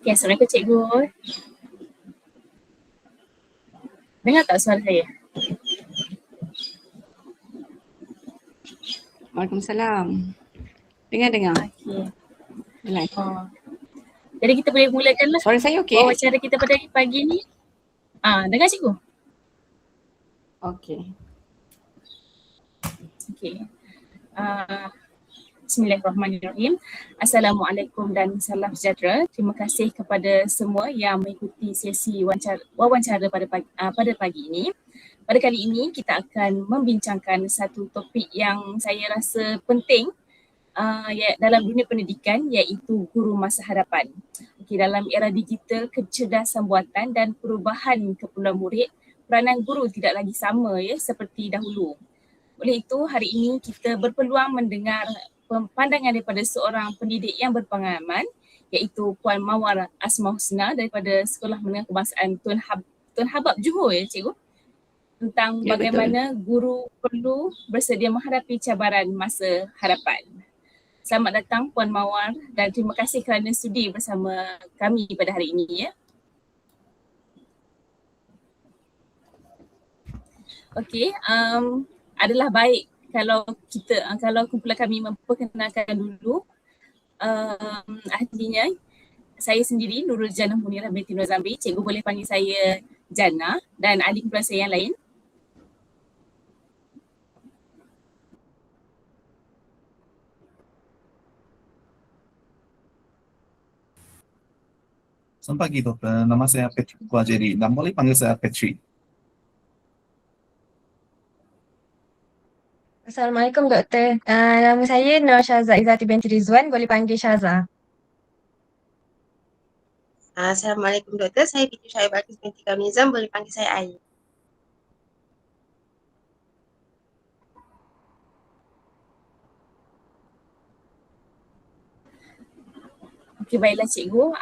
Okay, Assalamualaikum Cikgu. Dengar tak suara saya? Waalaikumsalam. Dengar. Okay. Dengar. Jadi kita boleh mulakan lah Suara saya okey? wawancara kita pada pagi ni. Dengar Cikgu? Okey. Okay. Bismillahirrahmanirrahim. Assalamualaikum dan salam sejahtera. Terima kasih kepada semua yang mengikuti sesi wawancara pada pagi ini. Pada kali ini kita akan membincangkan satu topik yang saya rasa penting dalam dunia pendidikan, iaitu guru masa hadapan. Okay, dalam era digital, kecerdasan buatan dan perubahan keperluan murid, peranan guru tidak lagi sama seperti dahulu. Oleh itu, hari ini kita berpeluang mendengar pandangan daripada seorang pendidik yang berpengalaman, iaitu Puan Mawar Asmaul-Husna daripada Sekolah Menengah Kebangsaan Tun Habab Johor Cikgu, tentang bagaimana guru perlu bersedia menghadapi cabaran masa hadapan. Selamat datang Puan Mawar dan terima kasih kerana sudi bersama kami pada hari ini Okey, adalah baik kalau kumpulan kami memperkenalkan dulu ahlinya. Saya sendiri Nurul Jannah Munirah binti Nur Zamri. Cikgu boleh panggil saya Jannah, dan ahli kumpulan saya yang lain. Selamat pagi Doktor, nama saya Patrick Wajeri dan boleh panggil saya Patrick. Assalamualaikum Doktor. Nama saya Nur Syazah Izzati binti Rizwan, boleh panggil Syazah. Assalamualaikum Doktor, saya Binti Syahid Balkis binti Kamizam, boleh panggil saya Ai. Okey, baiklah Cikgu.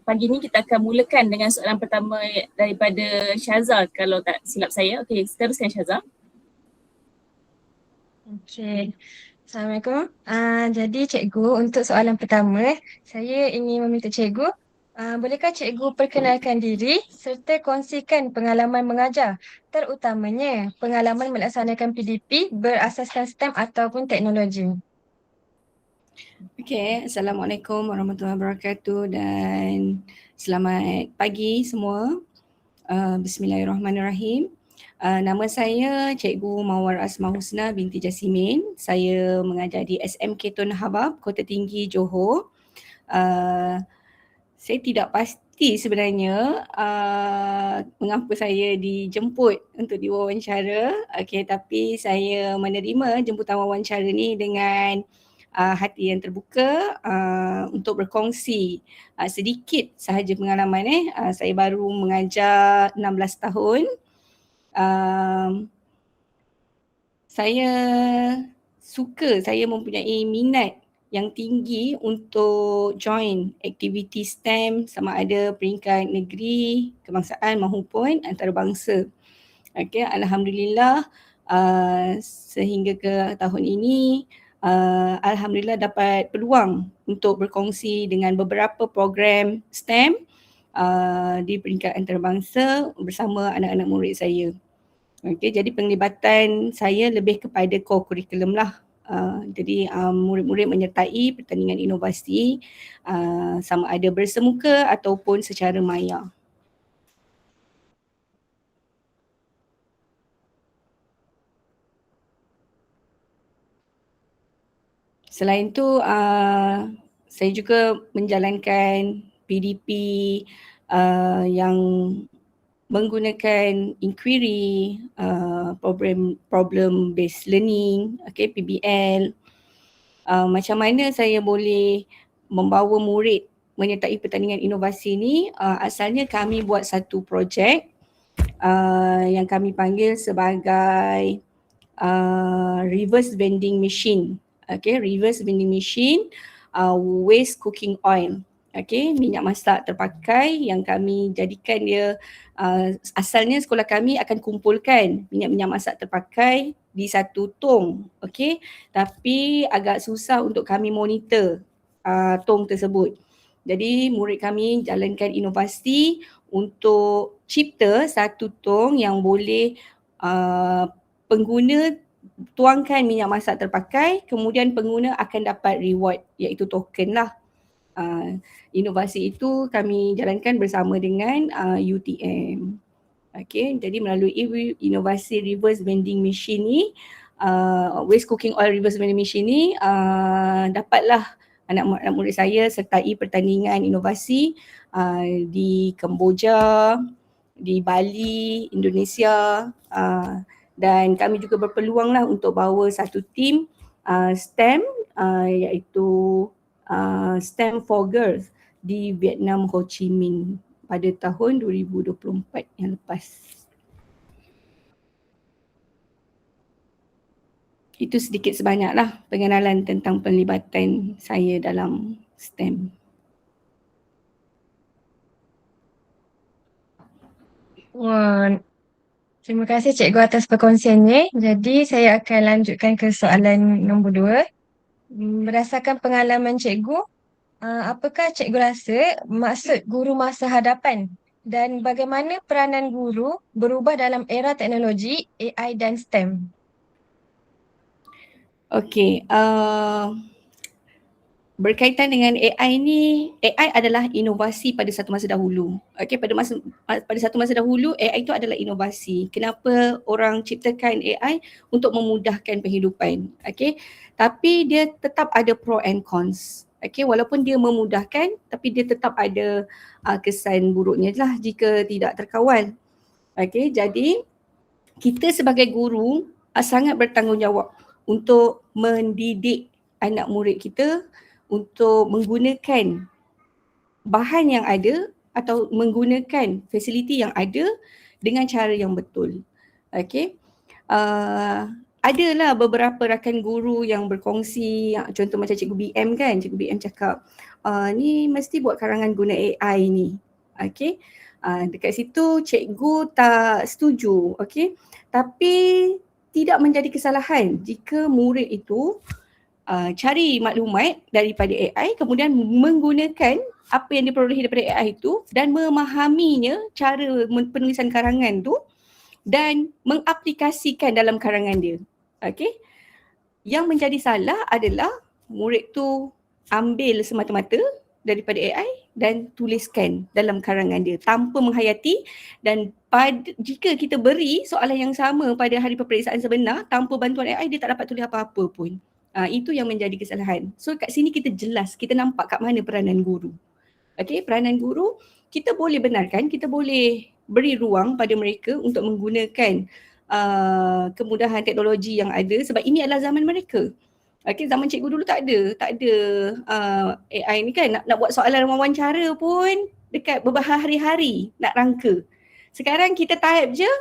Pagi ni kita akan mulakan dengan soalan pertama daripada Syazah kalau tak silap saya. Okey, teruskan Syazah. Okey. Assalamualaikum. Jadi cikgu, untuk soalan pertama, saya ingin meminta cikgu, bolehkah cikgu perkenalkan diri serta kongsikan pengalaman mengajar, terutamanya pengalaman melaksanakan PDP berasaskan STEM ataupun teknologi. Okey, Assalamualaikum warahmatullahi wabarakatuh dan selamat pagi semua. Bismillahirrahmanirrahim. Nama saya Cikgu Mawar Asmaul-Husna binti Jasimin. Saya mengajar di SMK Tun Habab, Kota Tinggi, Johor. Saya tidak pasti sebenarnya mengapa saya dijemput untuk diwawancara. Okey, tapi saya menerima jemputan wawancara ni dengan hati yang terbuka untuk berkongsi sedikit sahaja pengalaman. Saya baru mengajar 16 tahun. Saya mempunyai minat yang tinggi untuk join aktiviti STEM sama ada peringkat negeri, kebangsaan maupun antarabangsa. Okay, Alhamdulillah sehingga ke tahun ini Alhamdulillah dapat peluang untuk berkongsi dengan beberapa program STEM di peringkat antarabangsa bersama anak-anak murid saya. Okay, jadi penglibatan saya lebih kepada core curriculum lah. Jadi murid-murid menyertai pertandingan inovasi sama ada bersemuka ataupun secara maya. Selain itu, saya juga menjalankan PDP yang menggunakan inquiry, problem based learning, okay, PBL. Macam mana saya boleh membawa murid menyertai pertandingan inovasi ni? Asalnya kami buat satu projek yang kami panggil sebagai reverse vending machine. Okay, reverse vending machine, waste cooking oil. Okay, minyak masak terpakai yang kami jadikan dia asalnya sekolah kami akan kumpulkan minyak masak terpakai di satu tong. Okay, tapi agak susah untuk kami monitor tong tersebut. Jadi murid kami jalankan inovasi untuk cipta satu tong yang boleh pengguna tuangkan minyak masak terpakai, kemudian pengguna akan dapat reward iaitu token lah. Inovasi itu kami jalankan bersama dengan UTM. Okay, jadi melalui inovasi reverse vending machine ni, waste cooking oil reverse vending machine ni, dapatlah anak murid saya sertai pertandingan inovasi di Kemboja, di Bali, Indonesia, dan kami juga berpeluang lah untuk bawa satu tim STEM iaitu STEM for Girls di Vietnam Ho Chi Minh pada tahun 2024 yang lepas. Itu sedikit sebanyaklah pengenalan tentang penlibatan saya dalam STEM. Wah, terima kasih Cikgu atas perkongsiannya. Jadi saya akan lanjutkan ke soalan nombor 2. Berdasarkan pengalaman Cikgu, apakah Cikgu rasa maksud guru masa hadapan dan bagaimana peranan guru berubah dalam era teknologi, AI dan STEM? Okey, berkaitan dengan AI ni, AI adalah inovasi pada satu masa dahulu. Okey, pada satu masa dahulu AI itu adalah inovasi. Kenapa orang ciptakan AI? Untuk memudahkan kehidupan. Okey, tapi dia tetap ada pro and cons. Okey, walaupun dia memudahkan tapi dia tetap ada kesan buruknya lah jika tidak terkawal. Okey, jadi kita sebagai guru sangat bertanggungjawab untuk mendidik anak murid kita untuk menggunakan bahan yang ada atau menggunakan fasiliti yang ada dengan cara yang betul. Okey. Adalah beberapa rakan guru yang berkongsi, contoh macam Cikgu BM kan, Cikgu BM cakap, ni mesti buat karangan guna AI ni. Okey. Dekat situ cikgu tak setuju, okey. Tapi tidak menjadi kesalahan jika murid itu cari maklumat daripada AI, kemudian menggunakan apa yang diperolehi daripada AI itu dan memahaminya cara penulisan karangan tu dan mengaplikasikan dalam karangan dia. Okey. Yang menjadi salah adalah murid tu ambil semata-mata daripada AI dan tuliskan dalam karangan dia tanpa menghayati, dan jika kita beri soalan yang sama pada hari peperiksaan sebenar tanpa bantuan AI, dia tak dapat tulis apa-apa pun. Itu yang menjadi kesalahan. So kat sini kita jelas, kita nampak kat mana peranan guru. Okey, peranan guru kita boleh benarkan, kita boleh beri ruang pada mereka untuk menggunakan kemudahan teknologi yang ada sebab ini adalah zaman mereka. Okey, zaman cikgu dulu tak ada AI ni kan, nak buat soalan wawancara pun dekat berhari-hari nak rangka. Sekarang kita type je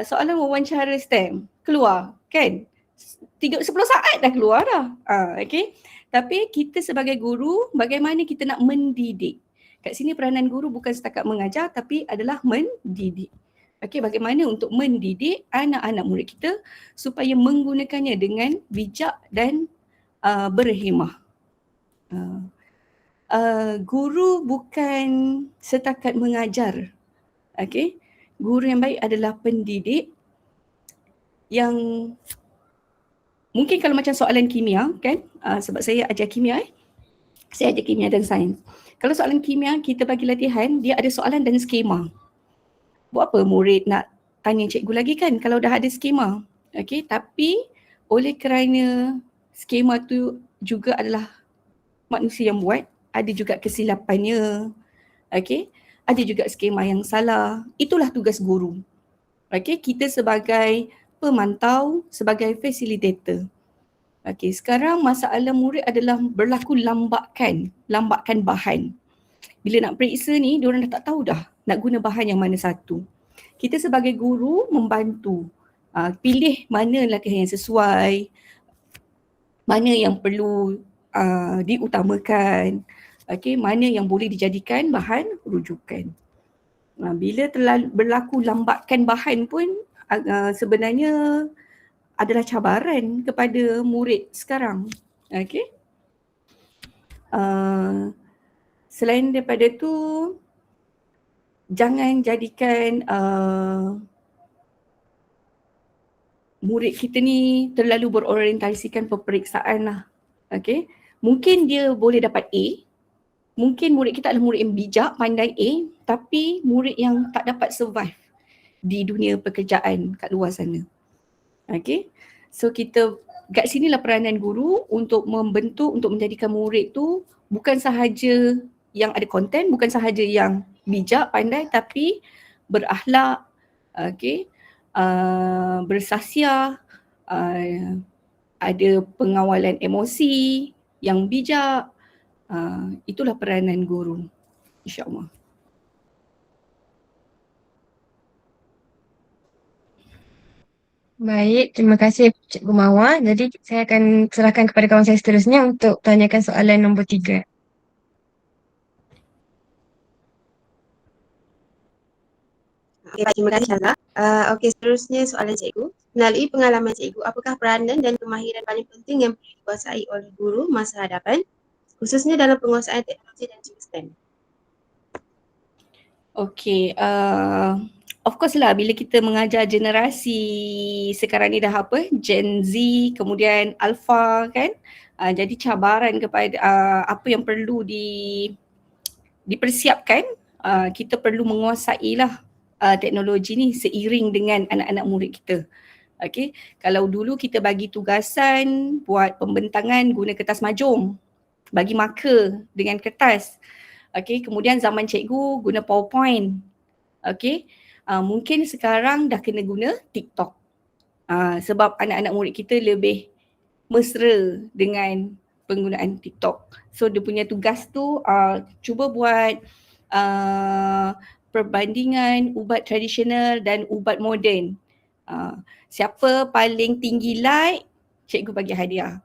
soalan wawancara STEM keluar kan, 10 saat dah keluar dah. Okey. Tapi kita sebagai guru, bagaimana kita nak mendidik? Kat sini peranan guru bukan setakat mengajar tapi adalah mendidik. Okey, bagaimana untuk mendidik anak-anak murid kita supaya menggunakannya dengan bijak dan berhemah. Guru bukan setakat mengajar. Okey, guru yang baik adalah pendidik yang mungkin kalau macam soalan kimia kan, sebab saya ajar kimia saya ajar kimia dan sains. Kalau soalan kimia kita bagi latihan, dia ada soalan dan skema. Buat apa murid nak tanya cikgu lagi kan kalau dah ada skema. Okey, tapi oleh kerana skema tu juga adalah manusia yang buat, ada juga kesilapannya. Okey, ada juga skema yang salah. Itulah tugas guru. Okey, kita sebagai pemantau, sebagai facilitator. Okey, sekarang masalah murid adalah berlaku lambakan bahan. Bila nak periksa ni, diorang dah tak tahu dah nak guna bahan yang mana satu. Kita sebagai guru membantu pilih mana latihan yang sesuai, mana yang perlu diutamakan, okey, mana yang boleh dijadikan bahan rujukan. Bila berlaku lambakan bahan pun sebenarnya adalah cabaran kepada murid sekarang. Okey. Selain daripada tu, jangan jadikan murid kita ni terlalu berorientasikan peperiksaan lah. Okay. Mungkin dia boleh dapat A, mungkin murid kita adalah murid yang bijak, pandai A, tapi murid yang tak dapat survive di dunia pekerjaan kat luar sana. Okay. So kita, kat sinilah peranan guru untuk membentuk, untuk menjadikan murid tu bukan sahaja yang ada konten, bukan sahaja yang bijak, pandai, tapi berakhlak, okay, bersasiah, ada pengawalan emosi yang bijak. Itulah peranan guru, insyaAllah. Baik, terima kasih Cikgu Mawar. Jadi saya akan serahkan kepada kawan saya seterusnya untuk tanyakan soalan nombor 3. Okey, baik, terima kasih Syazah. Okey, seterusnya soalan cikgu. Melalui pengalaman cikgu, apakah peranan dan kemahiran paling penting yang perlu dikuasai oleh guru masa hadapan, khususnya dalam penguasaan teknologi dan juga STEM? Okay, of course lah bila kita mengajar generasi sekarang ni dah apa, Gen Z, kemudian Alpha kan, jadi cabaran kepada apa yang perlu dipersiapkan, kita perlu menguasai lah teknologi ni seiring dengan anak-anak murid kita. Okay, kalau dulu kita bagi tugasan buat pembentangan guna kertas majung, bagi marker dengan kertas. Okay, kemudian zaman cikgu guna PowerPoint. Okay, mungkin sekarang dah kena guna TikTok. Sebab anak-anak murid kita lebih mesra dengan penggunaan TikTok. So dia punya tugas tu cuba buat perbandingan ubat tradisional dan ubat moden. Siapa paling tinggi like, cikgu bagi hadiah.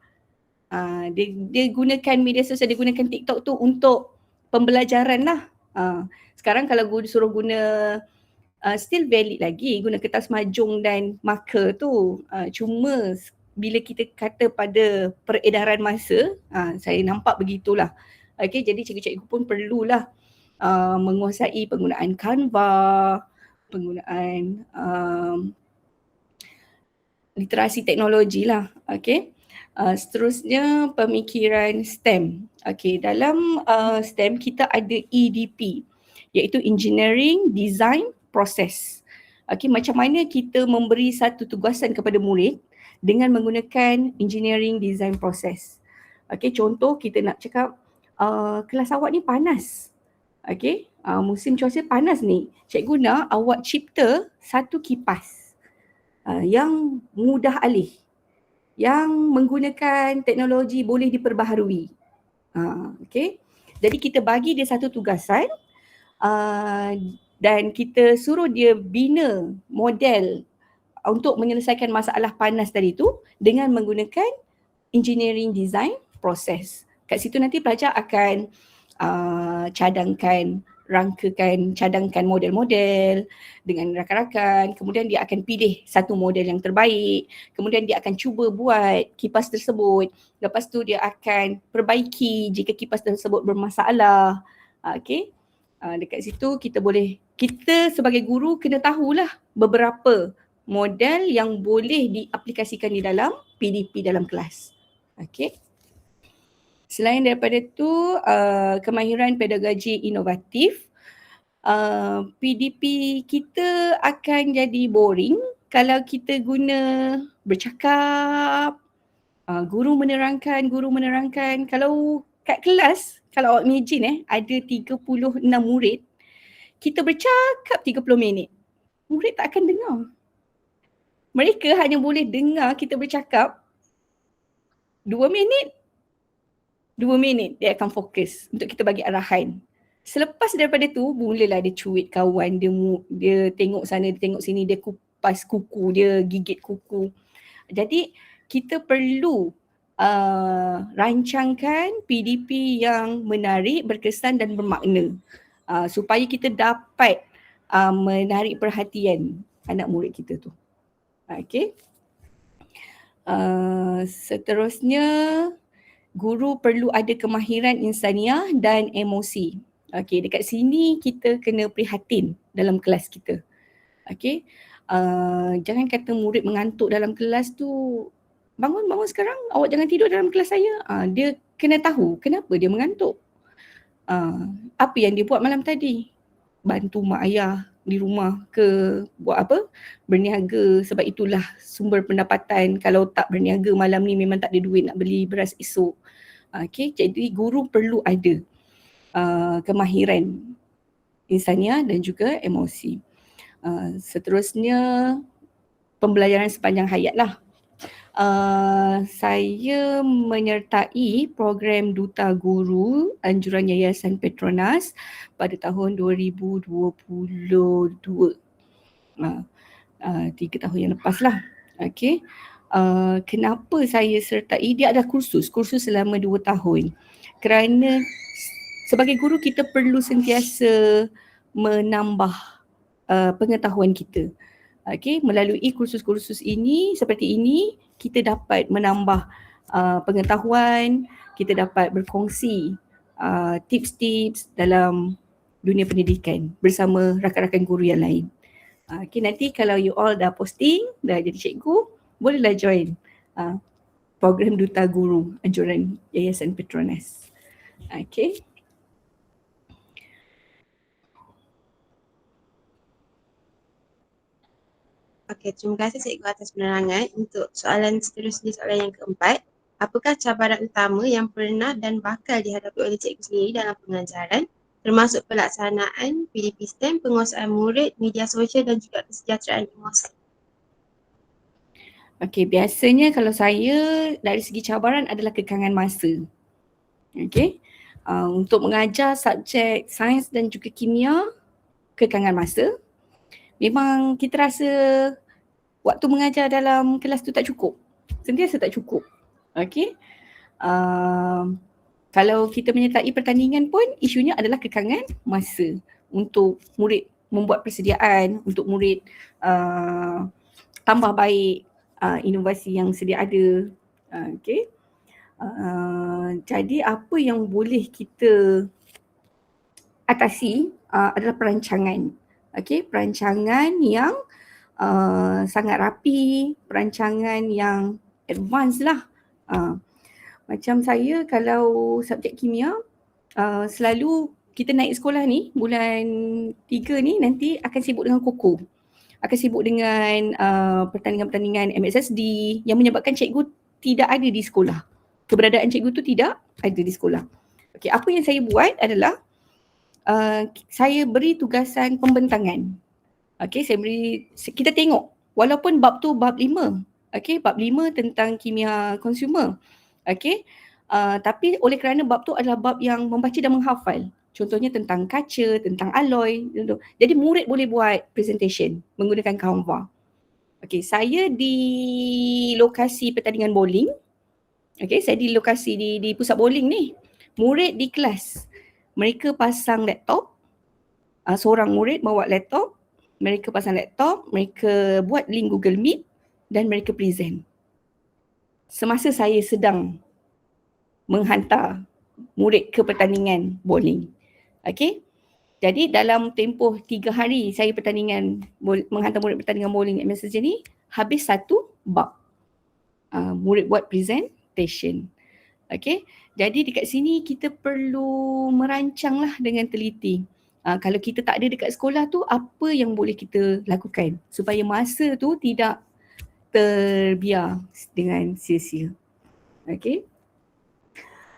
Dia gunakan media sosial, dia gunakan TikTok tu untuk pembelajaran lah. Sekarang kalau guru suruh guna still valid lagi guna kertas majung dan marker tu. Cuma bila kita kata pada peredaran masa, saya nampak begitulah. Okay, jadi cikgu-cikgu pun perlulah menguasai penggunaan Canva, penggunaan literasi teknologi lah. Okay. Seterusnya pemikiran STEM. Okay, dalam STEM kita ada EDP, iaitu Engineering, Design, Process. Okay, macam mana kita memberi satu tugasan kepada murid dengan menggunakan Engineering, Design, Process. Okay, contoh kita nak cakap kelas awak ni panas. Okay, musim cuaca panas ni. Cikgu nak awak cipta satu kipas yang mudah alih, yang menggunakan teknologi boleh diperbaharui. Okay. Jadi kita bagi dia satu tugasan dan kita suruh dia bina model untuk menyelesaikan masalah panas tadi tu dengan menggunakan engineering design proses. Kat situ nanti pelajar akan cadangkan model-model dengan rakan-rakan, kemudian dia akan pilih satu model yang terbaik, kemudian dia akan cuba buat kipas tersebut, lepas tu dia akan perbaiki jika kipas tersebut bermasalah. Okay. Dekat situ kita sebagai guru kena tahulah beberapa model yang boleh diaplikasikan di dalam PDP dalam kelas. Okay. Selain daripada tu, kemahiran pedagogi inovatif, PDP kita akan jadi boring kalau kita guna bercakap, guru menerangkan. Kalau kat kelas, kalau awak imagine ada 36 murid, kita bercakap 30 minit, murid tak akan dengar. Mereka hanya boleh dengar kita bercakap 2 minit dia akan fokus untuk kita bagi arahan. Selepas daripada tu, mulalah dia cuit kawan, dia tengok sana, dia tengok sini, dia kupas kuku, dia gigit kuku. Jadi kita perlu rancangkan PDP yang menarik, berkesan dan bermakna supaya kita dapat menarik perhatian anak murid kita tu. Okay. Seterusnya guru perlu ada kemahiran insaniah dan emosi. Okey, dekat sini kita kena prihatin dalam kelas kita. Okey, jangan kata murid mengantuk dalam kelas tu, bangun sekarang, awak jangan tidur dalam kelas saya. Dia kena tahu kenapa dia mengantuk. Apa yang dia buat malam tadi? Bantu mak ayah di rumah ke buat apa? Berniaga, sebab itulah sumber pendapatan. Kalau tak berniaga malam ni memang tak ada duit nak beli beras esok. Okay, jadi guru perlu ada kemahiran insaniah dan juga emosi. Seterusnya pembelajaran sepanjang hayat lah. Saya menyertai program Duta Guru anjuran Yayasan Petronas pada tahun 2022. 3 tahun yang lepas lah. Okay. Kenapa saya sertai? Dia ada kursus selama 2 tahun. Kerana sebagai guru kita perlu sentiasa menambah pengetahuan kita. Okay, melalui kursus-kursus ini seperti ini kita dapat menambah pengetahuan, kita dapat berkongsi tips-tips dalam dunia pendidikan bersama rakan-rakan guru yang lain. Okay, nanti kalau you all dah posting, dah jadi cikgu, bolehlah join program Duta Guru anjuran Yayasan Petronas. Okay. Okey, terima kasih Cikgu atas penerangan. Untuk soalan seterusnya, soalan yang keempat. Apakah cabaran utama yang pernah dan bakal dihadapi oleh cikgu sendiri dalam pengajaran, termasuk pelaksanaan PDP STEM, penguasaan murid, media sosial dan juga kesejahteraan emosi? Okey, biasanya kalau saya dari segi cabaran adalah kekangan masa. Okey. Untuk mengajar subjek sains dan juga kimia, kekangan masa. Memang kita rasa waktu mengajar dalam kelas tu tak cukup. Sentiasa tak cukup. Okey. Kalau kita menyertai pertandingan pun isunya adalah kekangan masa untuk murid membuat persediaan, untuk murid tambah baik inovasi yang sedia ada. Okey. Jadi apa yang boleh kita atasi adalah perancangan. Okey, perancangan yang sangat rapi, perancangan yang advance lah. Macam saya kalau subjek kimia, selalu kita naik sekolah ni, bulan 3 ni nanti akan sibuk dengan KOKO. Akan sibuk dengan pertandingan-pertandingan MSSD yang menyebabkan cikgu tidak ada di sekolah. Keberadaan cikgu tu tidak ada di sekolah. Okey, apa yang saya buat adalah saya beri tugasan pembentangan. Okey, kita tengok walaupun bab tu bab 5. Okey, bab 5 tentang kimia konsumer. Okey. Tapi oleh kerana bab tu adalah bab yang membaca dan menghafal. Contohnya tentang kaca, tentang alloy. Jadi murid boleh buat presentation menggunakan Canva. Okey, saya di lokasi pertandingan bowling. Okey, saya di lokasi di pusat bowling ni. Murid di kelas, mereka pasang laptop. Seorang murid bawa laptop, mereka pasang laptop, mereka buat link Google Meet dan mereka present. Semasa saya sedang menghantar murid ke pertandingan bowling. Okey. Jadi dalam tempoh 3 hari saya menghantar murid pertandingan bowling MSJ ni, habis 1 bab. Murid buat presentation. Okey. Jadi dekat sini kita perlu merancanglah dengan teliti. Kalau kita tak ada dekat sekolah tu, apa yang boleh kita lakukan supaya masa tu tidak terbiar dengan sia-sia. Okey.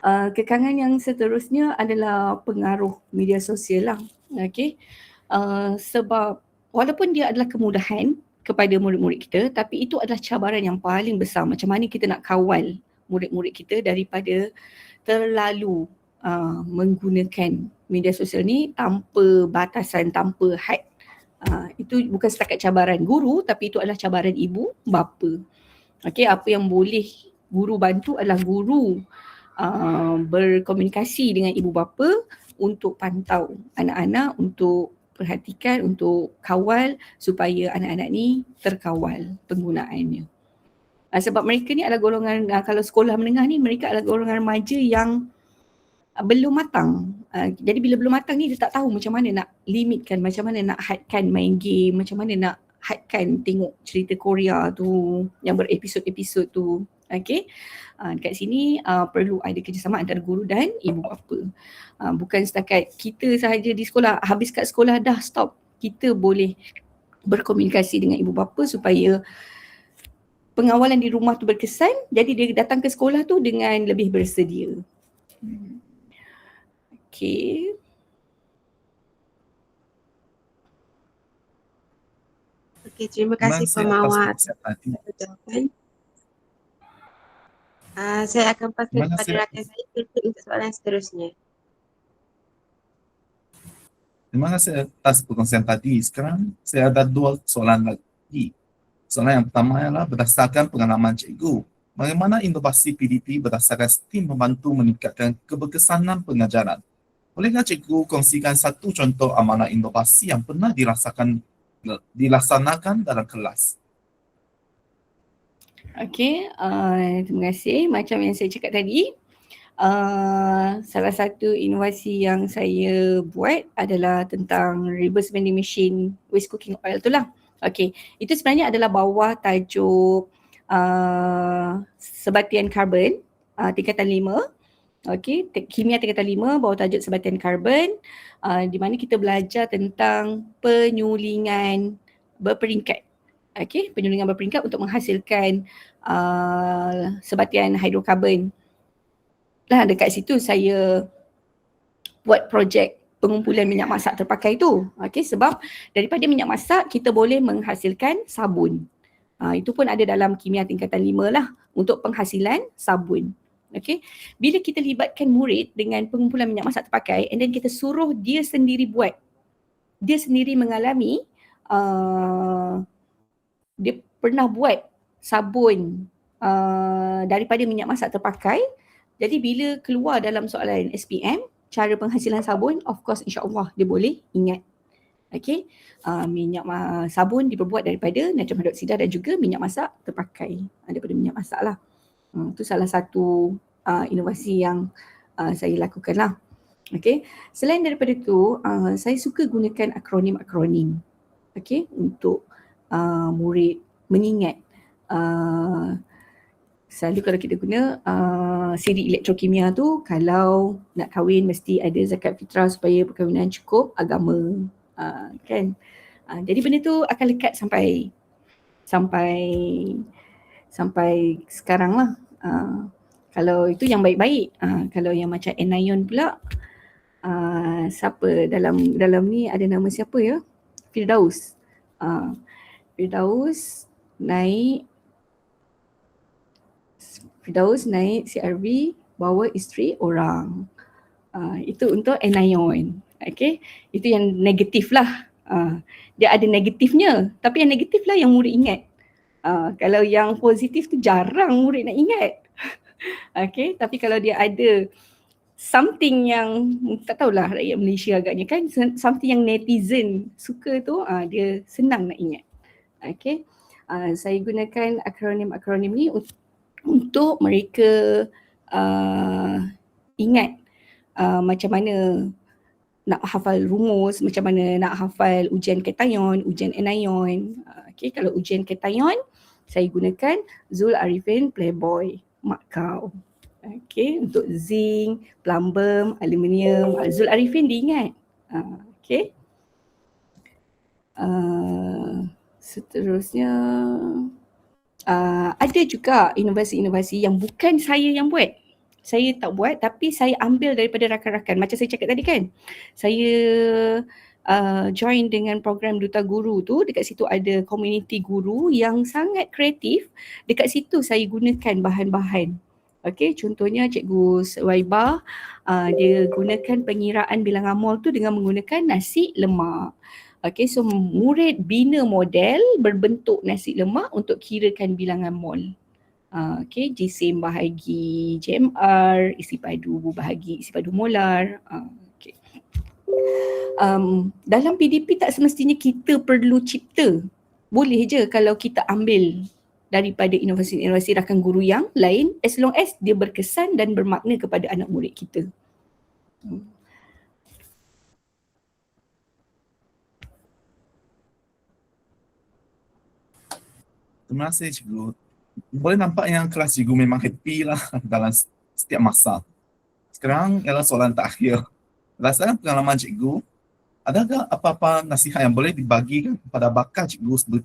Kekangan yang seterusnya adalah pengaruh media sosial lah. Okey. Sebab walaupun dia adalah kemudahan kepada murid-murid kita, tapi itu adalah cabaran yang paling besar. Macam mana kita nak kawal murid-murid kita daripada terlalu menggunakan media sosial ni tanpa batasan, tanpa had. Itu bukan setakat cabaran guru, tapi itu adalah cabaran ibu bapa. Okey, apa yang boleh guru bantu adalah guru berkomunikasi dengan ibu bapa untuk pantau anak-anak, untuk perhatikan, untuk kawal supaya anak-anak ni terkawal penggunaannya. Sebab mereka ni adalah golongan, kalau sekolah menengah ni mereka adalah golongan remaja yang belum matang. Jadi bila belum matang ni dia tak tahu macam mana nak limitkan, macam mana nak hadkan main game, macam mana nak hadkan tengok cerita Korea tu yang berepisod-episod tu. Okay. Dekat sini perlu ada kerjasama antara guru dan ibu bapa. Bukan setakat kita sahaja di sekolah, habis kat sekolah dah stop. Kita boleh berkomunikasi dengan ibu bapa supaya pengawalan di rumah tu berkesan, jadi dia datang ke sekolah tu dengan lebih bersedia. Okay. Okey, terima kasih Pemawat tadi. jawapan. Saya akan pass Terima kepada kasih. rakan saya untuk soalan seterusnya. Terima kasih atas perkongsian tadi. Sekarang saya ada 2 soalan lagi. Soalan yang pertama ialah berdasarkan pengalaman cikgu, bagaimana inovasi PDP berdasarkan STEAM membantu meningkatkan keberkesanan pengajaran? Bolehkah cikgu kongsikan satu contoh amanah inovasi yang pernah dilaksanakan dalam kelas? Okay, terima kasih. Macam yang saya cakap tadi, salah satu inovasi yang saya buat adalah tentang reverse vending machine waste cooking oil tu lah. Okay, itu sebenarnya adalah bawah tajuk sebatian karbon tingkatan 5. Okay, kimia tingkatan 5 bawah tajuk sebatian karbon, di mana kita belajar tentang penyulingan berperingkat. Okay, penyulingan berperingkat untuk menghasilkan sebatian hidrokarbon. Lah dekat situ saya buat projek pengumpulan minyak masak terpakai tu. Okay, sebab daripada minyak masak kita boleh menghasilkan sabun. Itu pun ada dalam kimia tingkatan 5 lah untuk penghasilan sabun. Okay, bila kita libatkan murid dengan pengumpulan minyak masak terpakai and then kita suruh dia sendiri buat, dia sendiri mengalami dia pernah buat sabun daripada minyak masak terpakai. Jadi bila keluar dalam soalan SPM, cara penghasilan sabun, of course insya-Allah dia boleh ingat. Okay, minyak sabun diperbuat daripada natrium hidroksida dan juga minyak masak terpakai, daripada minyak masak lah. Itu salah satu inovasi yang saya lakukan lah. Okay, selain daripada itu, saya suka gunakan akronim-akronim. Okay, untuk murid mengingat. Selalu kalau kita guna siri elektrokimia tu, kalau nak kahwin mesti ada zakat fitrah supaya perkahwinan cukup agama, kan. Jadi benda tu akan lekat sampai sekarang lah. Kalau itu yang baik-baik. Kalau yang macam anion pula, siapa dalam ni ada nama siapa ya? Firdaus. Firdaus naik CRV bawa isteri orang. Itu untuk anion. Okay, itu yang negatif lah. Dia ada negatifnya, tapi yang negatif lah yang murid ingat. Kalau yang positif tu jarang murid nak ingat. Okay, tapi kalau dia ada something yang tak tahulah rakyat Malaysia agaknya kan, something yang netizen suka tu, dia senang nak ingat. Okay, saya gunakan akronim-akronim ni untuk mereka ingat macam mana nak hafal rumus, macam mana nak hafal ujian kation, ujian anion. Okay, kalau ujian kation, saya gunakan Zul Arifin Playboy Mak Kau. Okay, untuk zinc, plumbum, aluminium, Zul Arifin diingat. Okay. Seterusnya, ada juga inovasi-inovasi yang bukan saya yang buat. Saya tak buat tapi saya ambil daripada rakan-rakan. Macam saya cakap tadi kan, saya join dengan program Duta Guru tu. Dekat situ ada community guru yang sangat kreatif. Dekat situ saya gunakan bahan-bahan. Okay, contohnya Cikgu Waibah, dia gunakan pengiraan bilangan mol tu dengan menggunakan nasi lemak. Okay, so murid bina model berbentuk nasi lemak untuk kirakan bilangan mol. Okay, jisim bahagi JMR, isi padu bahagi isi padu molar. Okay. Dalam PDP tak semestinya kita perlu cipta. Boleh je kalau kita ambil daripada inovasi-inovasi rakan guru yang lain as long as dia berkesan dan bermakna kepada anak murid kita. Terima kasih cikgu. Boleh nampak yang kelas cikgu memang happy lah dalam setiap masa. Sekarang ialah soalan terakhir. Berdasarkan pengalaman cikgu, adakah apa-apa nasihat yang boleh dibagikan kepada bakal cikgu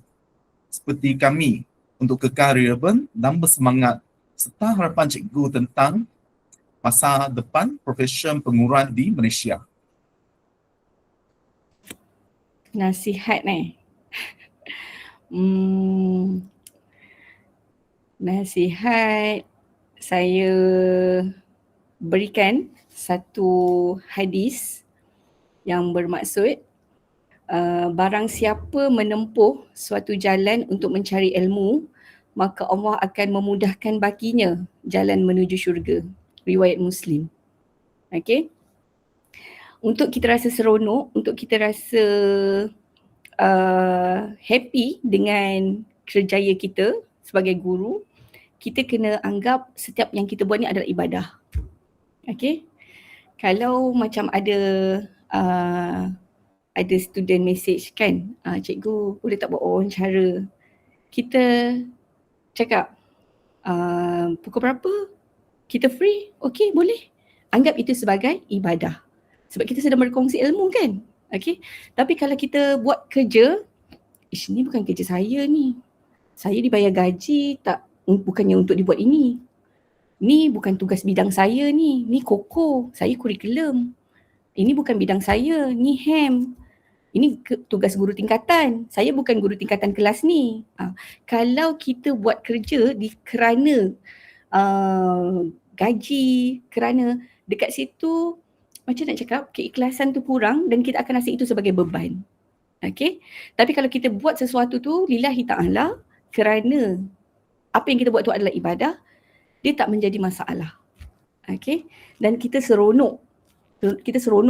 seperti kami untuk kekal relevan dan bersemangat serta harapan cikgu tentang masa depan profesion penguruan di Malaysia? Nasihat nasihat saya berikan satu hadis yang bermaksud barang siapa menempuh suatu jalan untuk mencari ilmu, maka Allah akan memudahkan baginya jalan menuju syurga. Riwayat Muslim. Okay. Untuk kita rasa seronok, untuk kita rasa happy dengan kerjaya kita sebagai guru, kita kena anggap setiap yang kita buat ni adalah ibadah. Okay. Kalau macam ada student message kan, cikgu boleh tak buat wawancara, kita cakap pukul berapa kita free, okay boleh, anggap itu sebagai ibadah sebab kita sedang berkongsi ilmu kan. Okay. Tapi kalau kita buat kerja, ni bukan kerja saya ni, saya dibayar gaji tak, bukannya untuk dibuat ini, ni bukan tugas bidang saya ni koko, saya kurikulum, ini bukan bidang saya, ni HEM, ini tugas guru tingkatan, saya bukan guru tingkatan kelas ni. Kalau kita buat kerja kerana gaji, kerana dekat situ, macam nak cakap, keikhlasan tu kurang dan kita akan rasa itu sebagai beban. Okay. Tapi kalau kita buat sesuatu tu lillahi ta'ala, kerana apa yang kita buat tu adalah ibadah, dia tak menjadi masalah. Okay. Dan kita seronok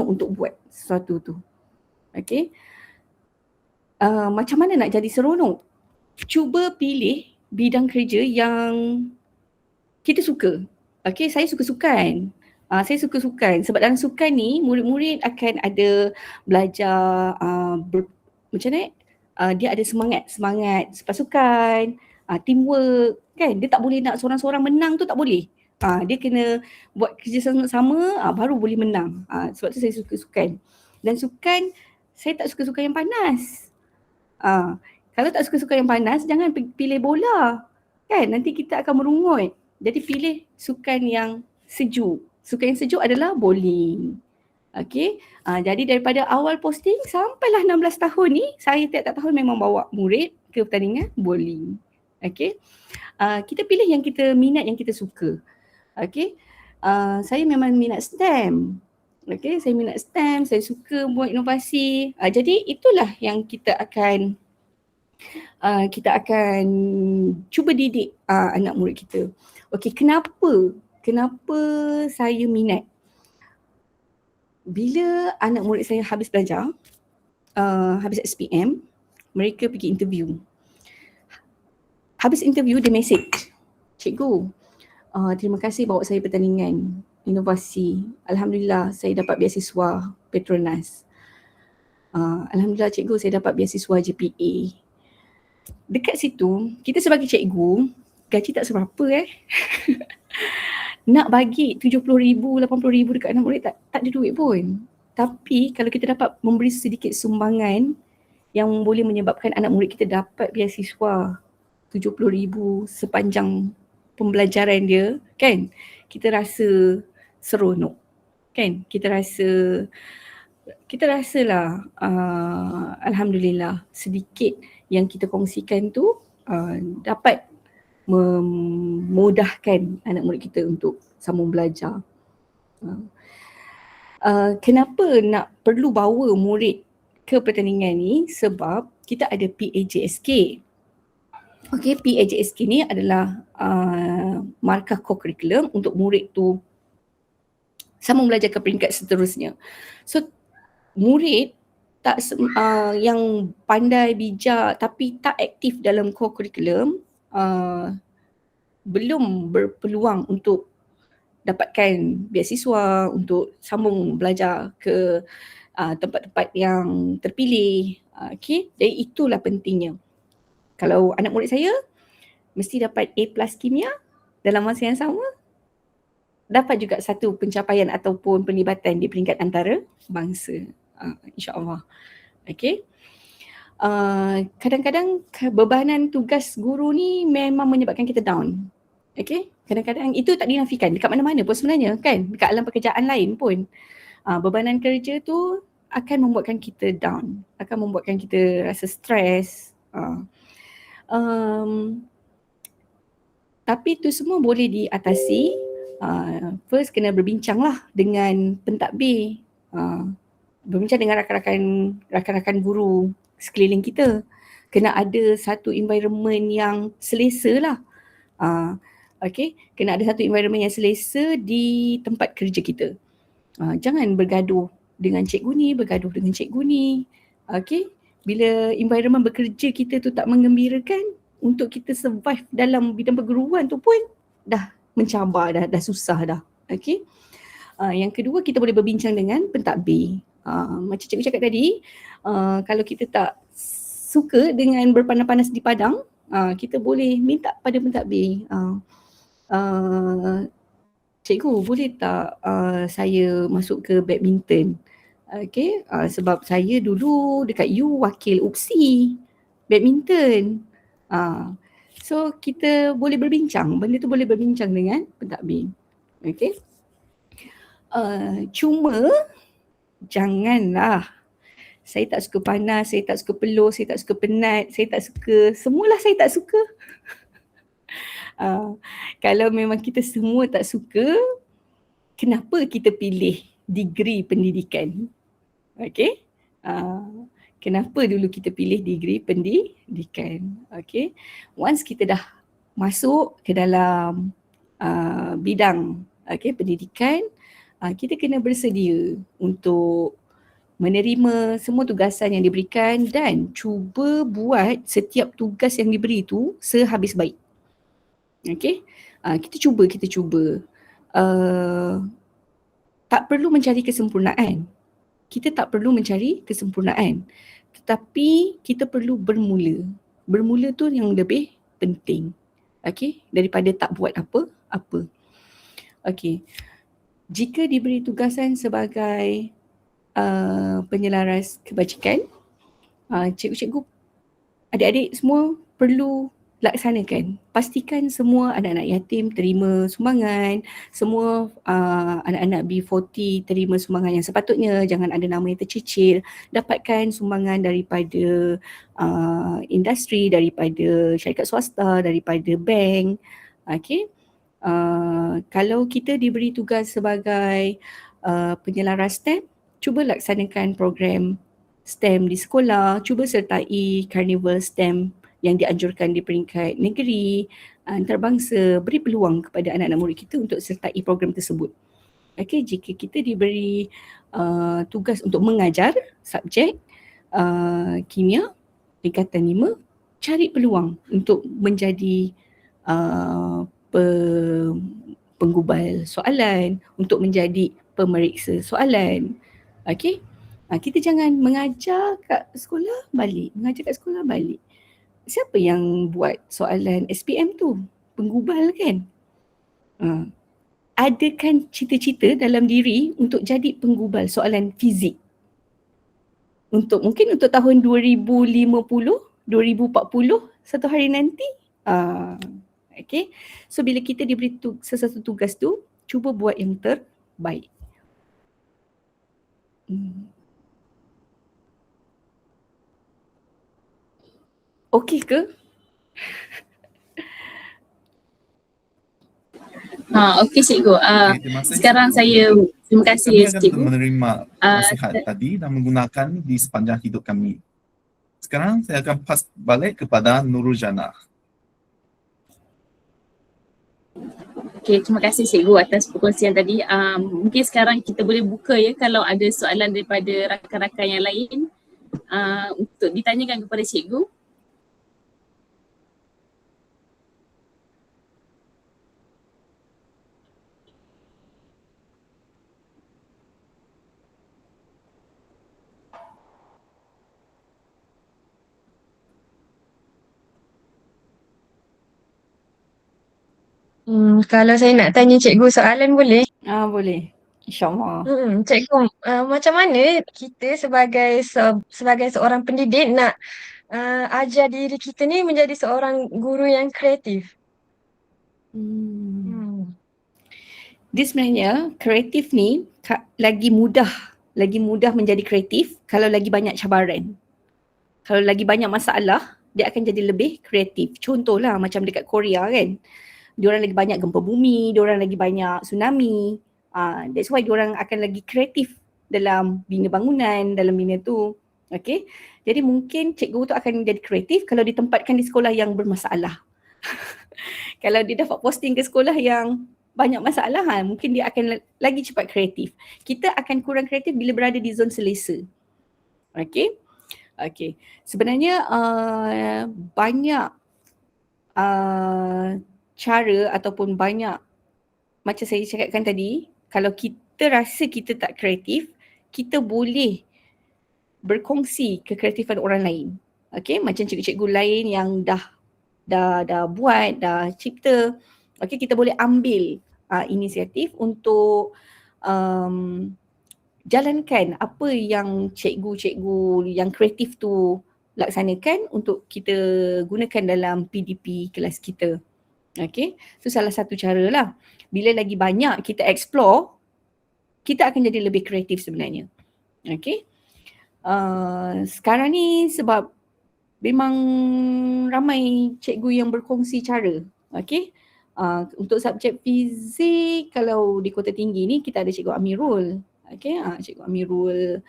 untuk buat sesuatu tu. Okay. Macam mana nak jadi seronok? Cuba pilih bidang kerja yang kita suka. Okay, saya suka sukan. Saya suka sukan sebab dalam sukan ni murid-murid akan ada belajar macam mana dia ada semangat sepasukan, teamwork kan. Dia tak boleh nak seorang-seorang menang tu, tak boleh. Dia kena buat kerja sama-sama baru boleh menang. Sebab tu saya suka sukan. Dan sukan, saya tak suka sukan yang panas. Kalau tak suka sukan yang panas, jangan pilih bola kan, nanti kita akan merungut. Jadi pilih sukan yang sejuk. Sukan yang sejuk adalah bowling. Okay. Jadi daripada awal posting sampailah 16 tahun ni, saya tiap-tiap tahun memang bawa murid ke pertandingan bowling. Okay. Kita pilih yang kita minat, yang kita suka. Okay. Saya memang minat STEM. Okay. Saya minat STEM, saya suka buat inovasi. Jadi itulah yang kita akan cuba didik anak murid kita. Okay, Kenapa saya minat? Bila anak murid saya habis belajar, habis SPM, mereka pergi interview. Habis interview, dia message, cikgu, terima kasih bawa saya pertandingan inovasi. Alhamdulillah saya dapat beasiswa Petronas. Alhamdulillah cikgu, saya dapat beasiswa JPA. Dekat situ, kita sebagai cikgu, gaji tak seberapa nak bagi 70,000, 80,000 dekat anak murid tak ada duit pun. Tapi kalau kita dapat memberi sedikit sumbangan yang boleh menyebabkan anak murid kita dapat beasiswa 70,000 sepanjang pembelajaran dia kan, kita rasa seronok kan, kita rasalah alhamdulillah sedikit yang kita kongsikan tu dapat memudahkan anak murid kita untuk sambung belajar. Kenapa nak perlu bawa murid ke pertandingan ni? Sebab kita ada PAJSK. Okay, PAJSK ni adalah markah co-curriculum untuk murid tu sambung belajar ke peringkat seterusnya. So murid yang pandai, bijak tapi tak aktif dalam co-curriculum, belum berpeluang untuk dapatkan beasiswa untuk sambung belajar ke tempat-tempat yang terpilih. Okay, jadi itulah pentingnya. Kalau anak murid saya mesti dapat A+ kimia dalam masa yang sama, dapat juga satu pencapaian ataupun penlibatan di peringkat antarabangsa. InsyaAllah. Okay. Kadang-kadang bebanan tugas guru ni memang menyebabkan kita down. Okay. Kadang-kadang itu tak dinafikan dekat mana-mana pun sebenarnya kan. Dekat alam pekerjaan lain pun. Bebanan kerja tu akan membuatkan kita down. Akan membuatkan kita rasa stres. Tapi tu semua boleh diatasi. First kena berbincang lah dengan pentadbir. Berbincang dengan rakan-rakan guru sekeliling kita. Kena ada satu environment yang selesa lah. Okay, kena ada satu environment yang selesa di tempat kerja kita. Jangan bergaduh dengan cikgu ni, bergaduh dengan cikgu ni. Okay, bila environment bekerja kita tu tak menggembirakan, untuk kita survive dalam bidang perguruan tu pun dah mencabar, dah susah dah. Okay. Yang kedua, kita boleh berbincang dengan pentadbir. Macam cikgu cakap tadi, kalau kita tak suka dengan berpanas-panas di padang, kita boleh minta pada pentadbir. Cikgu, boleh tak saya masuk ke badminton? Okay, sebab saya dulu dekat U wakil UPSI badminton. So kita boleh berbincang, benda tu boleh berbincang dengan pentadbir. Okay. Cuma janganlah, saya tak suka panas, saya tak suka peluh, saya tak suka penat, saya tak suka, semualah saya tak suka. Kalau memang kita semua tak suka, kenapa kita pilih degree pendidikan? Okay. Kenapa dulu kita pilih degree pendidikan? Okay. Once kita dah masuk ke dalam bidang pendidikan, kita kena bersedia untuk menerima semua tugasan yang diberikan dan cuba buat setiap tugas yang diberi tu sehabis baik. Okay. Kita cuba. Tak perlu mencari kesempurnaan. Kita tak perlu mencari kesempurnaan. Tetapi kita perlu bermula. Bermula tu yang lebih penting. Okay. Daripada tak buat apa-apa. Okay. Jika diberi tugasan sebagai penyelaras kebajikan, cikgu-cikgu, adik-adik semua perlu laksanakan. Pastikan semua anak-anak yatim terima sumbangan, semua anak-anak B40 terima sumbangan yang sepatutnya, jangan ada nama yang tercicir. Dapatkan sumbangan daripada industri, daripada syarikat swasta, daripada bank. Okay. Kalau kita diberi tugas sebagai penyelaras STEM, cuba laksanakan program STEM di sekolah, cuba sertai karnival STEM yang dianjurkan di peringkat negeri, antarabangsa, beri peluang kepada anak-anak murid kita untuk sertai program tersebut. Okay, jika kita diberi tugas untuk mengajar subjek kimia tingkatan 5, cari peluang untuk menjadi penggubal soalan, untuk menjadi pemeriksa soalan. Okay, kita jangan mengajar kat sekolah balik, Siapa yang buat soalan SPM tu? Penggubal kan? Adakan cita-cita dalam diri untuk jadi penggubal soalan fizik. Mungkin untuk tahun 2050, 2040, satu hari nanti. Okay. So bila kita diberi sesuatu tugas tu, cuba buat yang terbaik. Okey ke? Okey cikgu. Terima kasih, Sekarang cikgu. terima kasih Kami akan cikgu. menerima nasihat tadi dan menggunakan di sepanjang hidup kami. Sekarang saya akan pas balik kepada Nurul Jannah. Okey, terima kasih cikgu atas perkongsian tadi. Mungkin sekarang kita boleh buka ya kalau ada soalan daripada rakan-rakan yang lain untuk ditanyakan kepada cikgu. Kalau saya nak tanya cikgu soalan boleh? Boleh. InsyaAllah. Cikgu, macam mana kita sebagai seorang pendidik nak ajar diri kita ni menjadi seorang guru yang kreatif? Dia sebenarnya kreatif ni lagi mudah menjadi kreatif kalau lagi banyak cabaran. Kalau lagi banyak masalah, dia akan jadi lebih kreatif. Contohlah macam dekat Korea kan. Diorang lagi banyak gempa bumi, diorang lagi banyak tsunami. That's why diorang akan lagi kreatif dalam bina bangunan, dalam bina tu. Okay. Jadi mungkin cikgu tu akan jadi kreatif kalau ditempatkan di sekolah yang bermasalah. Kalau dia dapat posting ke sekolah yang banyak masalah, mungkin dia akan lagi cepat kreatif. Kita akan kurang kreatif bila berada di zon selesa. Okay. Okay. Sebenarnya banyak cara ataupun banyak, macam saya cakapkan tadi, kalau kita rasa kita tak kreatif, kita boleh berkongsi kekreatifan orang lain. Okay, macam cikgu-cikgu lain yang dah buat, dah cipta. Okay, kita boleh ambil inisiatif untuk jalankan apa yang cikgu-cikgu yang kreatif tu laksanakan untuk kita gunakan dalam PDP kelas kita. Okay, so salah satu cara lah. Bila lagi banyak kita explore, kita akan jadi lebih kreatif sebenarnya. Okay, sekarang ni sebab memang ramai cikgu yang berkongsi cara. Okay, untuk subjek fizik, kalau di Kota Tinggi ni kita ada Cikgu Amirul. Okay, Cikgu Amirul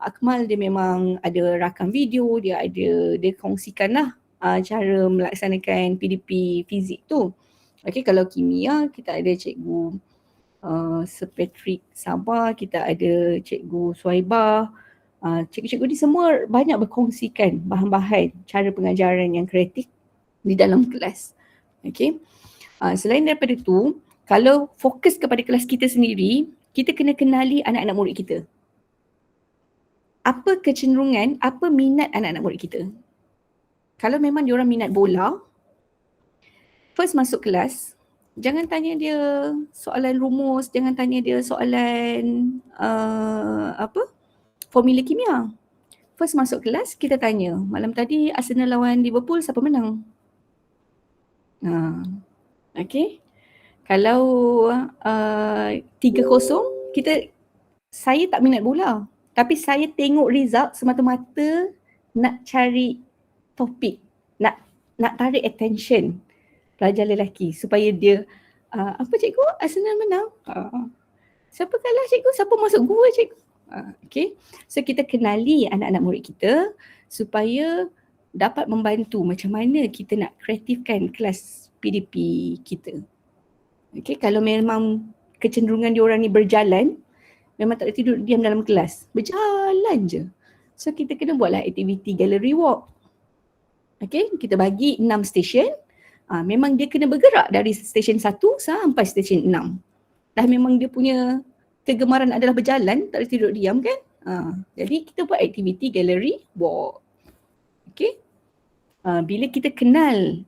Akmal, dia memang ada rakam video, dia kongsikan lah cara melaksanakan PDP fizik tu. Okay, kalau kimia kita ada Cikgu Patrick Sabah, kita ada Cikgu Suhaibah. Cikgu-cikgu ni semua banyak berkongsikan bahan-bahan cara pengajaran yang kreatif di dalam kelas. Okay. Selain daripada tu, kalau fokus kepada kelas kita sendiri, kita kena kenali anak-anak murid kita. Apa kecenderungan, apa minat anak-anak murid kita. Kalau memang diorang minat bola, first masuk kelas, jangan tanya dia soalan rumus, jangan tanya dia soalan formula kimia. First masuk kelas, kita tanya, malam tadi Arsenal lawan Liverpool, siapa menang? Okay. Kalau 3-0, saya tak minat bola. Tapi saya tengok result semata-mata nak cari topik, nak tarik attention pelajar lelaki supaya dia, apa cikgu, Arsenal menang? Siapa kalah cikgu? Siapa masuk gol cikgu? Okay. So kita kenali anak-anak murid kita supaya dapat membantu macam mana kita nak kreatifkan kelas PDP kita. Okay, kalau memang kecenderungan diorang ni berjalan, memang tak boleh tidur diam dalam kelas, berjalan je. So kita kena buatlah aktiviti gallery walk. Okay, kita bagi 6 stesen. Memang dia kena bergerak dari stesen 1 sampai stesen 6. Dah memang dia punya kegemaran adalah berjalan, tak boleh tidur diam kan. Jadi kita buat aktiviti gallery walk. Okay. Bila kita kenal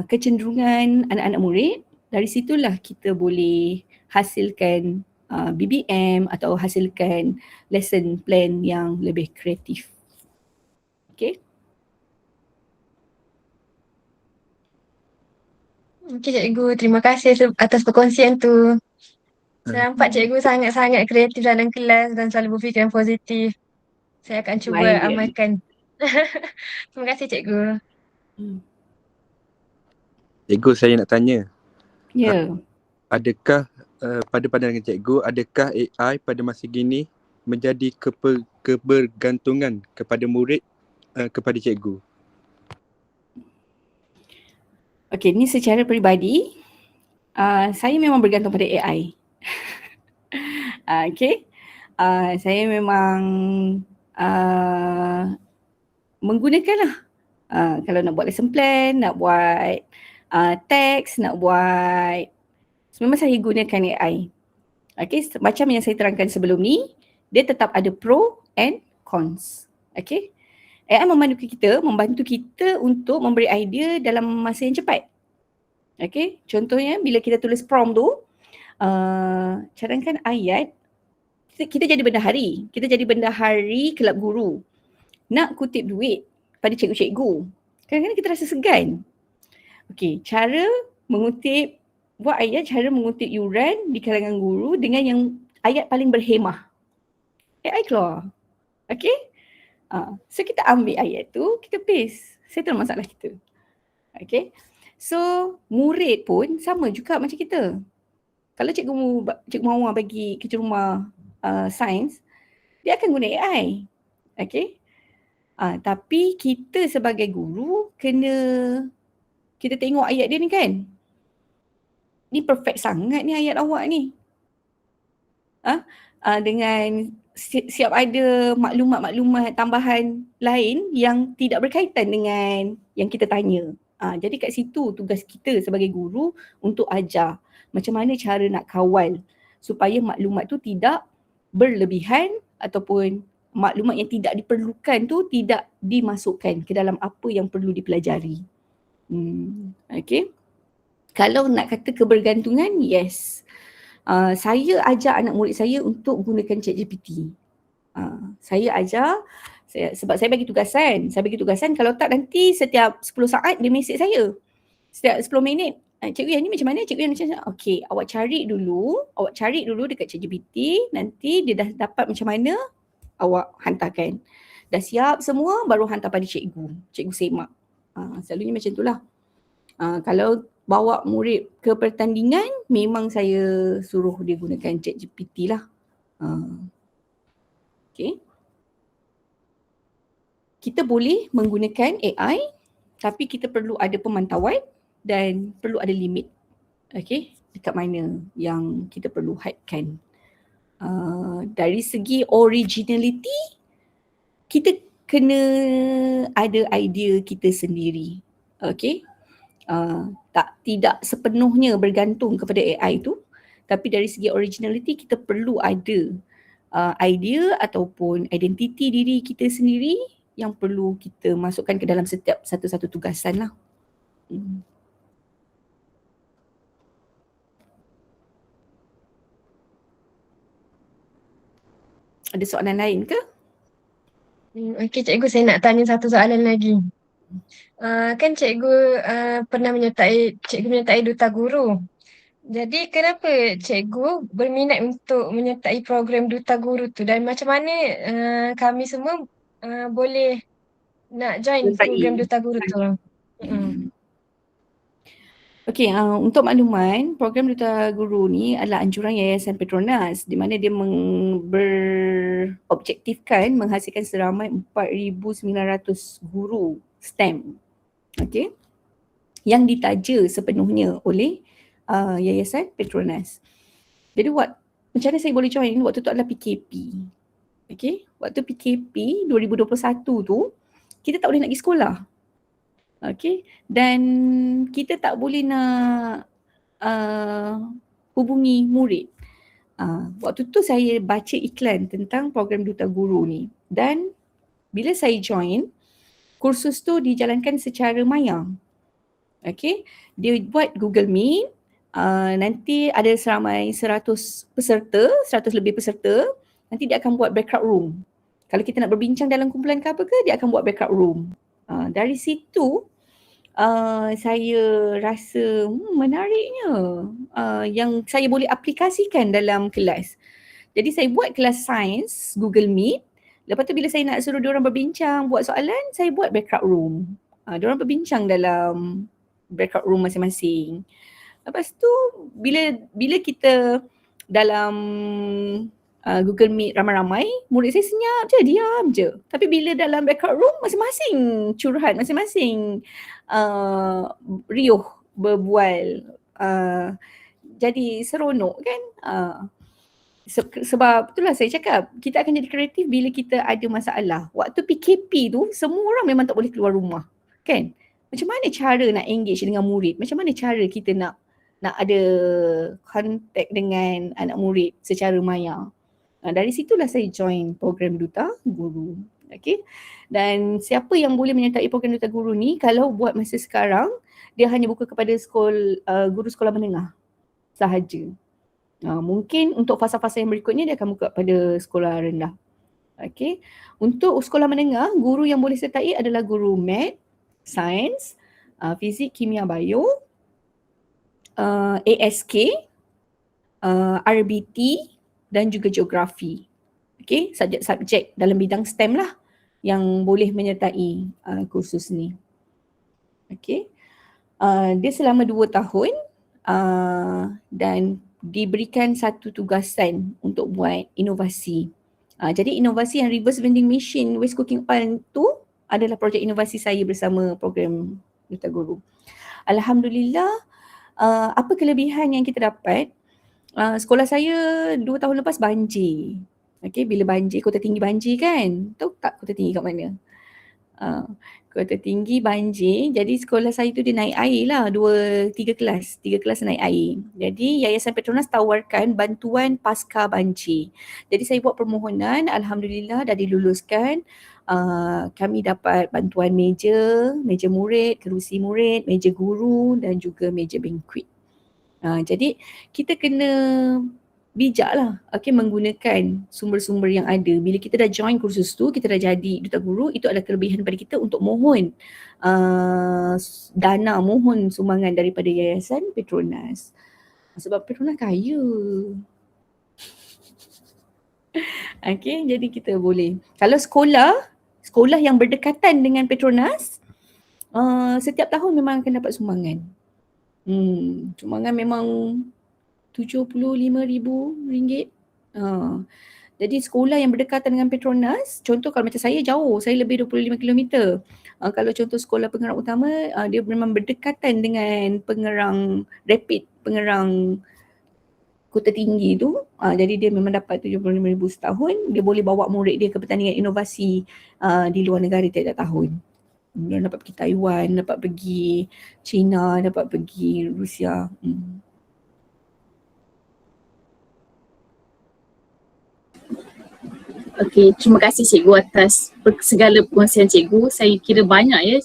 kecenderungan anak-anak murid, dari situlah kita boleh hasilkan BBM atau hasilkan lesson plan yang lebih kreatif. Okay. Okay cikgu, terima kasih atas perkongsian tu. Saya nampak cikgu sangat-sangat kreatif dalam kelas dan selalu berfikiran positif. Saya akan cuba amalkan. Terima kasih cikgu. Cikgu, saya nak tanya. Ya. Adakah pada pandangan cikgu, adakah AI pada masa kini menjadi kebergantungan kepada murid kepada cikgu? Okey, ni secara peribadi, saya memang bergantung pada AI. Okey, saya memang menggunakanlah. Kalau nak buat lesson plan, nak buat teks, nak buat, memang saya gunakan AI. Okey, macam yang saya terangkan sebelum ni, dia tetap ada pro and cons. Okey. AI membantu kita untuk memberi idea dalam masa yang cepat. Okay, contohnya bila kita tulis prompt tu, cadangkan ayat, kita jadi bendahari. Kita jadi bendahari kelab guru. Nak kutip duit pada cikgu-cikgu. Kadang-kadang kita rasa segan. Okay, buat ayat cara mengutip yuran di kalangan guru dengan yang ayat paling berhemah. AI keluar. Okay. So kita ambil ayat tu, kita paste. Settle masalah kita. Okay. So murid pun sama juga macam kita. Kalau Cikgu Mawar bagi kerja rumah sains, dia akan guna AI. Okay. Tapi kita sebagai guru kita tengok ayat dia ni kan. Ni perfect sangat ni ayat awak ni. Dengan siap ada maklumat-maklumat tambahan lain yang tidak berkaitan dengan yang kita tanya. Jadi kat situ tugas kita sebagai guru untuk ajar macam mana cara nak kawal supaya maklumat tu tidak berlebihan ataupun maklumat yang tidak diperlukan tu tidak dimasukkan ke dalam apa yang perlu dipelajari. Okay. Kalau nak kata kebergantungan, yes. Saya ajar anak murid saya untuk gunakan ChatGPT. Saya ajar, sebab saya bagi tugasan. Kalau tak nanti setiap 10 saat dia mesej saya. Setiap 10 minit. Cikgu yang ni macam mana? Cikgu yang macam mana? Okey, awak cari dulu dekat ChatGPT. Nanti dia dah dapat macam mana, awak hantarkan. Dah siap semua, baru hantar pada cikgu. Cikgu semak. Selalunya macam itulah. Kalau bawa murid ke pertandingan, memang saya suruh dia gunakan ChatGPT lah. Okay. Kita boleh menggunakan AI, tapi kita perlu ada pemantauan dan perlu ada limit. Okay, dekat mana yang kita perlu hadkan. Dari segi originality, kita kena ada idea kita sendiri. Okay. Tidak sepenuhnya bergantung kepada AI tu, tapi dari segi originality kita perlu ada idea ataupun identiti diri kita sendiri yang perlu kita masukkan ke dalam setiap satu-satu tugasan lah. Ada soalan lain ke? Okey cikgu, saya nak tanya satu soalan lagi. Kan cikgu pernah menyertai Duta Guru. Jadi kenapa cikgu berminat untuk menyertai program Duta Guru tu, dan macam mana kami semua boleh nak join program Duta Guru tu? Okey, untuk makluman, program Duta Guru ni adalah anjuran Yayasan Petronas di mana dia berobjektifkan menghasilkan seramai 4,900 guru STEM. Okey. Yang ditaja sepenuhnya oleh Yayasan Petronas. Jadi macam mana saya boleh join? Waktu tu adalah PKP. Okey, waktu PKP 2021 tu kita tak boleh nak pergi sekolah. Okey, dan kita tak boleh nak hubungi murid. Waktu tu saya baca iklan tentang program Duta Guru ni, dan bila saya join, kursus tu dijalankan secara maya. Okey, dia buat Google Meet, nanti ada seramai 100 lebih peserta, nanti dia akan buat breakout room. Kalau kita nak berbincang dalam kumpulan ke apa ke, dia akan buat breakout room. Dari situ saya rasa menariknya yang saya boleh aplikasikan dalam kelas. Jadi saya buat kelas sains Google Meet. Lepas tu bila saya nak suruh diorang berbincang, buat soalan, saya buat breakout room. Diorang berbincang dalam breakout room masing-masing. Lepas tu bila kita dalam Google Meet ramai-ramai, murid saya senyap je, diam je. Tapi bila dalam breakout room, masing-masing curhat, masing-masing riuh berbual. Jadi seronok kan. Sebab itulah saya cakap, kita akan jadi kreatif bila kita ada masalah. Waktu PKP tu, semua orang memang tak boleh keluar rumah. Kan? Macam mana cara nak engage dengan murid? Macam mana cara kita nak ada kontak dengan anak murid secara maya? Dari situlah saya join program Duta Guru. Okay? Dan siapa yang boleh menyertai program Duta Guru ni, kalau buat masa sekarang, dia hanya buka kepada guru sekolah menengah sahaja. Mungkin untuk fasa-fasa yang berikutnya dia akan buka pada sekolah rendah. Okey. Untuk sekolah menengah, guru yang boleh sertai adalah guru Math, Sains, Fizik, Kimia, Bio, ASK, RBT dan juga Geografi. Okey, subjek-subjek dalam bidang STEM lah yang boleh menyertai kursus ni. Okey. Dia selama 2 tahun dan diberikan satu tugasan untuk buat inovasi. Jadi inovasi yang reverse vending machine waste cooking oil tu adalah projek inovasi saya bersama program Duta Guru. Alhamdulillah, apa kelebihan yang kita dapat? Sekolah saya 2 tahun lepas banjir. Okey, bila banjir, Kota Tinggi banjir kan? Tahu tak Kota Tinggi kat mana? Kota Tinggi banjir, jadi sekolah saya tu dia naik air lah, 3 kelas naik air. Jadi Yayasan Petronas tawarkan bantuan pasca banjir. Jadi saya buat permohonan, alhamdulillah dah diluluskan. Kami dapat bantuan meja murid, kerusi murid, meja guru dan juga meja banquet. Jadi kita kena bijak lah, menggunakan sumber-sumber yang ada. Bila kita dah join kursus tu, kita dah jadi Duta Guru, itu adalah kelebihan daripada kita untuk mohon dana, mohon sumbangan daripada Yayasan Petronas. Sebab Petronas kaya. Jadi kita boleh. Kalau sekolah yang berdekatan dengan Petronas, setiap tahun memang akan dapat sumbangan. Sumbangan memang RM75,000. Jadi sekolah yang berdekatan dengan Petronas, contoh kalau macam saya jauh, saya lebih 25 km. Kalau contoh sekolah pengerang utama, dia memang berdekatan dengan pengerang rapid, pengerang Kota Tinggi tu. Jadi dia memang dapat RM75,000 setahun. Dia boleh bawa murid dia ke pertandingan inovasi di luar negara tiap-tiap tahun. Dia dapat pergi Taiwan, dapat pergi China, dapat pergi Rusia. Okey, terima kasih cikgu atas segala perkongsian cikgu. Saya kira banyak ya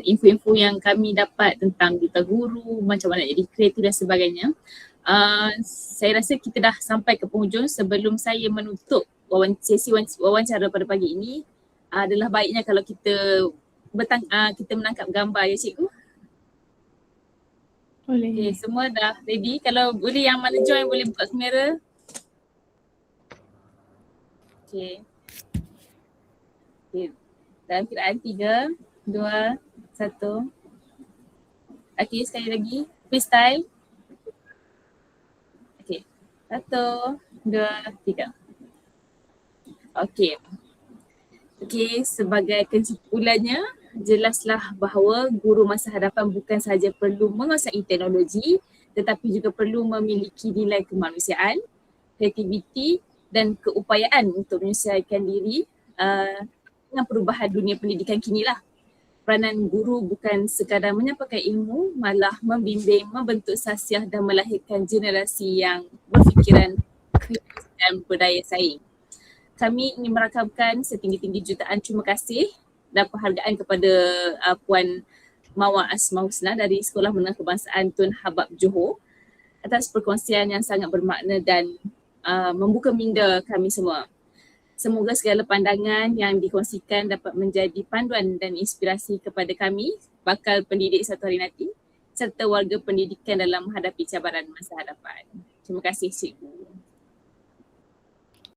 info-info yang kami dapat tentang Duta Guru, macam mana jadi kreatif dan sebagainya. Saya rasa kita dah sampai ke penghujung. Sebelum saya menutup sesi wawancara pada pagi ini, adalah baiknya kalau kita menangkap gambar ya cikgu. Boleh. Okay, semua dah ready. Kalau boleh yang mana join boleh buka kamera. Okay. Dalam kiraan 3, 2, 1. Okay, sekali lagi. Freestyle. Okay. 1, 2, 3. Okay. Okay, sebagai kesimpulannya, jelaslah bahawa guru masa hadapan bukan sahaja perlu menguasai teknologi tetapi juga perlu memiliki nilai kemanusiaan, kreativiti dan keupayaan untuk menyesuaikan diri dengan perubahan dunia pendidikan kini lah. Peranan guru bukan sekadar menyampaikan ilmu, malah membimbing, membentuk sasiah dan melahirkan generasi yang berfikiran kritis dan berdaya saing. Kami ingin merakamkan setinggi-tinggi jutaan terima kasih dan penghargaan kepada Puan Mawar Asmaul Husna dari Sekolah Menengah Kebangsaan Tun Habab Johor atas perkongsian yang sangat bermakna dan membuka minda kami semua. Semoga segala pandangan yang dikongsikan dapat menjadi panduan dan inspirasi kepada kami, bakal pendidik satu hari nanti serta warga pendidikan dalam menghadapi cabaran masa hadapan. Terima kasih cikgu.